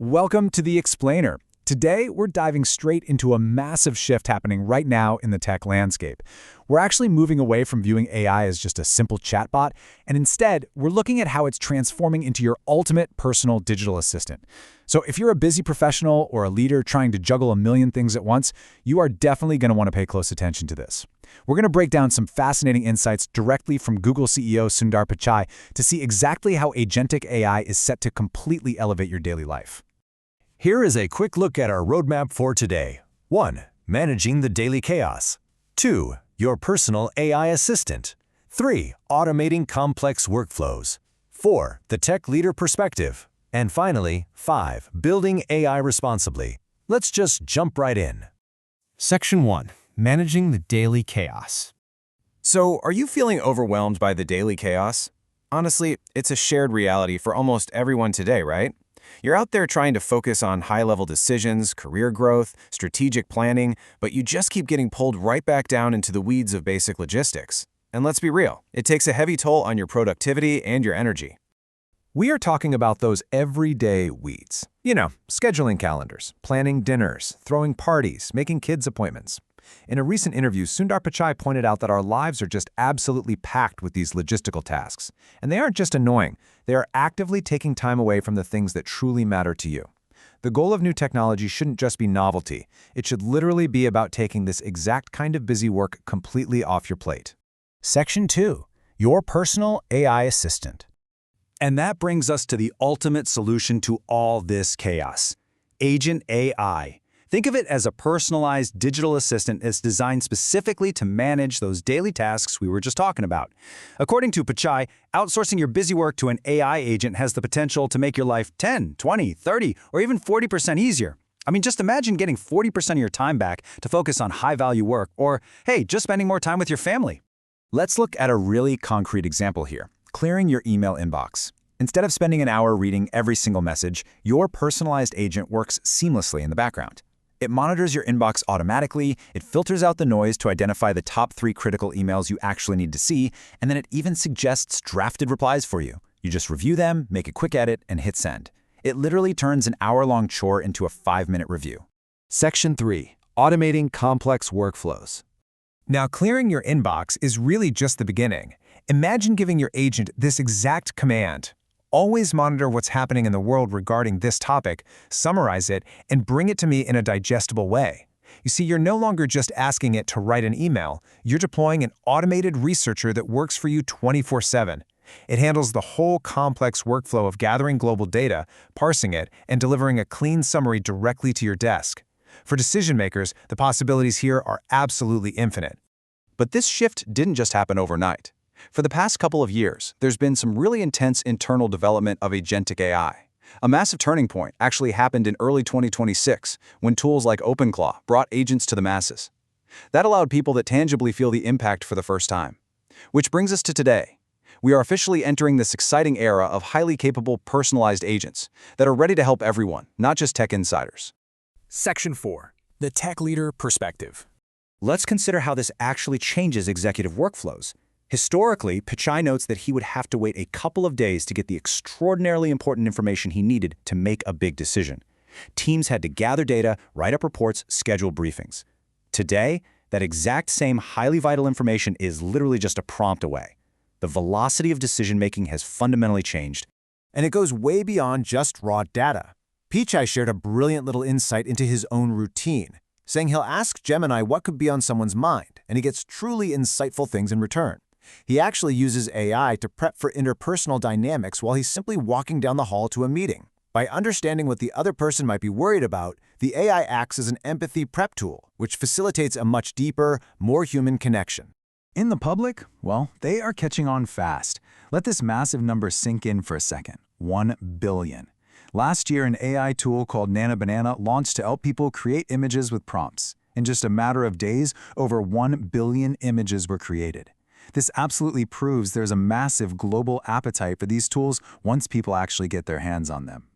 Welcome to The Explainer. Today, we're diving straight into a massive shift happening right now in the tech landscape. We're actually moving away from viewing AI as just a simple chatbot, and instead, we're looking at how it's transforming into your ultimate personal digital assistant. So if you're a busy professional or a leader trying to juggle a million things at once, you are definitely going to want to pay close attention to this. We're going to break down some fascinating insights directly from Google CEO Sundar Pichai to see exactly how Agentic AI is set to completely elevate your daily life. Here is a quick look at our roadmap for today. 1. Managing the daily chaos. 2. Your personal AI assistant. 3. Automating complex workflows. 4. The tech leader perspective. And finally, 5. Building AI responsibly. Let's just jump right in. Section 1. Managing the daily chaos. So, are you feeling overwhelmed by the daily chaos? Honestly, it's a shared reality for almost everyone today, right? You're out there trying to focus on high-level decisions, career growth, strategic planning, but you just keep getting pulled right back down into the weeds of basic logistics. And let's be real, it takes a heavy toll on your productivity and your energy. We are talking about those everyday weeds. You know, scheduling calendars, planning dinners, throwing parties, making kids' appointments. In a recent interview, Sundar Pichai pointed out that our lives are just absolutely packed with these logistical tasks. And they aren't just annoying, they are actively taking time away from the things that truly matter to you. The goal of new technology shouldn't just be novelty. It should literally be about taking this exact kind of busy work completely off your plate. Section 2. Your personal AI assistant. And that brings us to the ultimate solution to all this chaos. Agent AI. Think of it as a personalized digital assistant that's designed specifically to manage those daily tasks we were just talking about. According to Pichai, outsourcing your busy work to an AI agent has the potential to make your life 10, 20, 30, or even 40% easier. I mean, just imagine getting 40% of your time back to focus on high-value work, or, hey, just spending more time with your family. Let's look at a really concrete example here. Clearing your email inbox. Instead of spending an hour reading every single message, your personalized agent works seamlessly in the background. It monitors your inbox automatically, it filters out the noise to identify the top 3 critical emails you actually need to see, and then it even suggests drafted replies for you. You just review them, make a quick edit, and hit send. It literally turns an hour-long chore into a 5-minute review. Section 3. Automating complex workflows. Now, clearing your inbox is really just the beginning. Imagine giving your agent this exact command. Always monitor what's happening in the world regarding this topic, summarize it, and bring it to me in a digestible way. You see, you're no longer just asking it to write an email, you're deploying an automated researcher that works for you 24/7. It handles the whole complex workflow of gathering global data, parsing it, and delivering a clean summary directly to your desk. For decision makers, the possibilities here are absolutely infinite. But this shift didn't just happen overnight. For the past couple of years, there's been some really intense internal development of Agentic AI. A massive turning point actually happened in early 2026 when tools like OpenClaw brought agents to the masses. That allowed people to tangibly feel the impact for the first time. Which brings us to today. We are officially entering this exciting era of highly capable personalized agents that are ready to help everyone, not just tech insiders. Section 4. The tech leader perspective. Let's consider how this actually changes executive workflows. Historically, Pichai notes that he would have to wait a couple of days to get the extraordinarily important information he needed to make a big decision. Teams had to gather data, write up reports, schedule briefings. Today, that exact same highly vital information is literally just a prompt away. The velocity of decision-making has fundamentally changed. And it goes way beyond just raw data. Pichai shared a brilliant little insight into his own routine, saying he'll ask Gemini what could be on someone's mind, and he gets truly insightful things in return. He actually uses AI to prep for interpersonal dynamics while he's simply walking down the hall to a meeting. By understanding what the other person might be worried about, the AI acts as an empathy prep tool, which facilitates a much deeper, more human connection. In the public, well, they are catching on fast. Let this massive number sink in for a second. 1 billion. Last year, an AI tool called Nana Banana launched to help people create images with prompts. In just a matter of days, over 1 billion images were created. This absolutely proves there's a massive global appetite for these tools once people actually get their hands on them.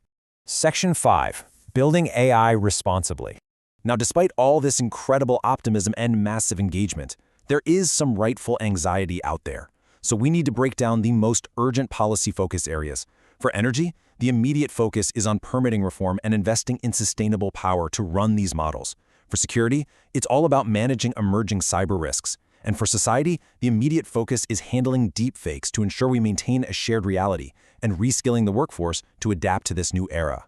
Section 5. Building AI responsibly. Now, despite all this incredible optimism and massive engagement, there is some rightful anxiety out there. So we need to break down the most urgent policy focus areas. For energy, the immediate focus is on permitting reform and investing in sustainable power to run these models. For security, it's all about managing emerging cyber risks. And for society, the immediate focus is handling deepfakes to ensure we maintain a shared reality and reskilling the workforce to adapt to this new era.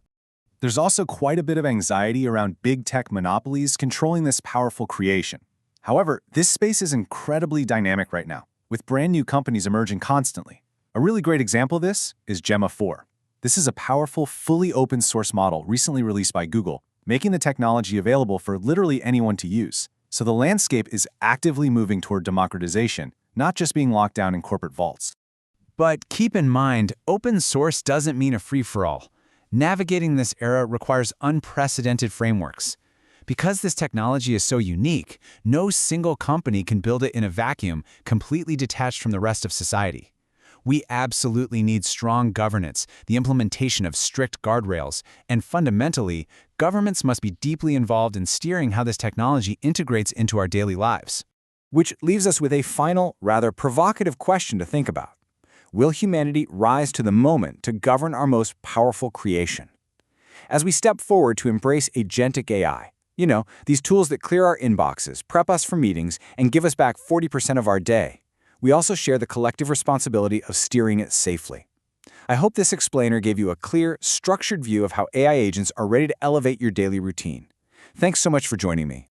There's also quite a bit of anxiety around big tech monopolies controlling this powerful creation. However, this space is incredibly dynamic right now, with brand new companies emerging constantly. A really great example of this is Gemma 4. This is a powerful, fully open source model recently released by Google, making the technology available for literally anyone to use. So the landscape is actively moving toward democratization, not just being locked down in corporate vaults. But keep in mind, open source doesn't mean a free-for-all. Navigating this era requires unprecedented frameworks. Because this technology is so unique, no single company can build it in a vacuum, completely detached from the rest of society. We absolutely need strong governance, the implementation of strict guardrails, and fundamentally, governments must be deeply involved in steering how this technology integrates into our daily lives. Which leaves us with a final, rather provocative question to think about. Will humanity rise to the moment to govern our most powerful creation? As we step forward to embrace agentic AI, these tools that clear our inboxes, prep us for meetings, and give us back 40% of our day, we also share the collective responsibility of steering it safely. I hope this explainer gave you a clear, structured view of how AI agents are ready to elevate your daily routine. Thanks so much for joining me.